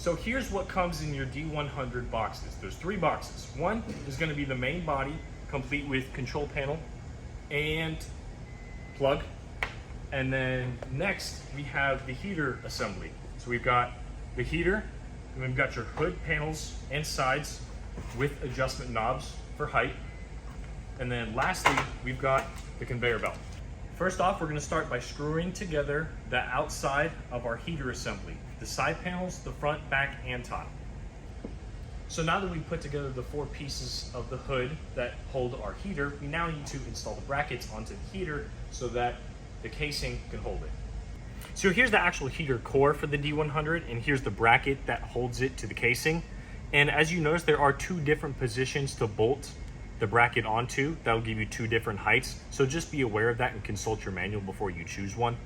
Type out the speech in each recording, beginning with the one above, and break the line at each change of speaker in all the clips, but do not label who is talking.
So here's what comes in your D100 boxes. There's 3 boxes. One is going to be the main body, complete with control panel and plug. And then next we have the heater assembly. So we've got the heater, and we've got your hood panels and sides with adjustment knobs for height. And then lastly, we've got the conveyor belt. First off, we're going to start by screwing together the outside of our heater assembly. The side panels, the front, back, and top. So now that we've put together the 4 pieces of the hood that hold our heater, we now need to install the brackets onto the heater so that the casing can hold it. So here's the actual heater core for the D100, and here's the bracket that holds it to the casing. And as you notice, there are 2 different positions to bolt the bracket onto. That'll give you 2 different heights. So just be aware of that and consult your manual before you choose one.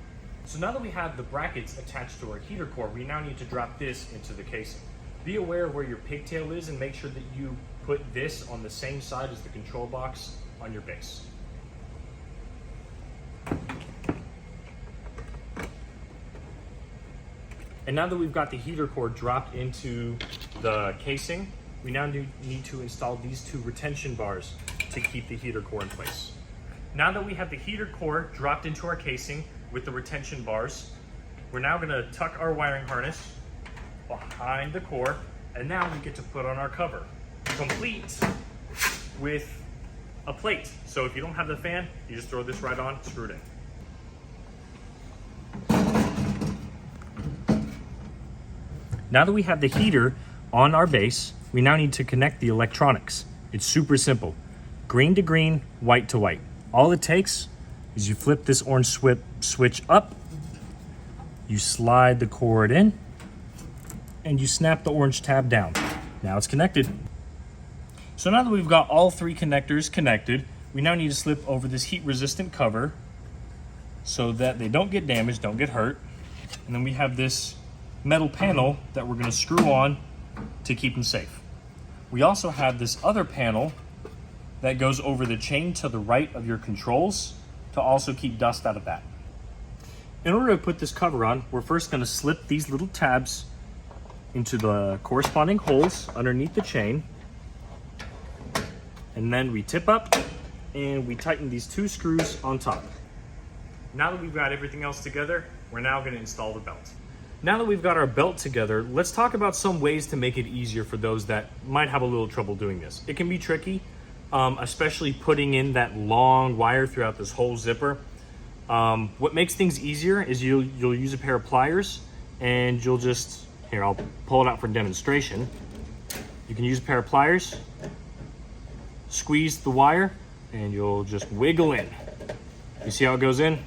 So now that we have the brackets attached to our heater core, we now need to drop this into the casing. Be aware of where your pigtail is and make sure that you put this on the same side as the control box on your base. And now that we've got the heater core dropped into the casing, we now need to install these 2 retention bars to keep the heater core in place. Now that we have the heater core dropped into our casing with the retention bars, we're now going to tuck our wiring harness behind the core, and now we get to put on our cover, complete with a plate. So if you don't have the fan, you just throw this right on, screw it in. Now that we have the heater on our base, we now need to connect the electronics. It's super simple. Green to green, white to white. All it takes is you flip this orange switch up, you slide the cord in, and you snap the orange tab down. Now it's connected. So now that we've got all 3 connectors connected, we now need to slip over this heat resistant cover so that they don't get damaged, don't get hurt. And then we have this metal panel that we're going to screw on to keep them safe. We also have this other panel that goes over the chain to the right of your controls to also keep dust out of that. In order to put this cover on, we're first going to slip these little tabs into the corresponding holes underneath the chain. And then we tip up and we tighten these 2 screws on top. Now that we've got everything else together, we're now going to install the belt. Now that we've got our belt together, let's talk about some ways to make it easier for those that might have a little trouble doing this. It can be tricky, especially putting in that long wire throughout this whole zipper. What makes things easier is you'll use a pair of pliers, and you'll just, here, I'll pull it out for demonstration. You can use a pair of pliers, squeeze the wire, and you'll just wiggle in. You see how it goes in?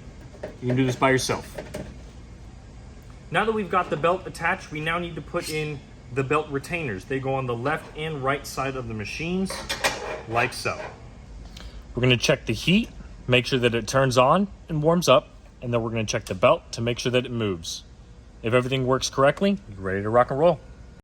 You can do this by yourself. Now that we've got the belt attached, we now need to put in the belt retainers. They go on the left and right side of the machines, like so. We're going to check the heat, make sure that it turns on and warms up, and then we're going to check the belt to make sure that it moves. If everything works correctly, you're ready to rock and roll.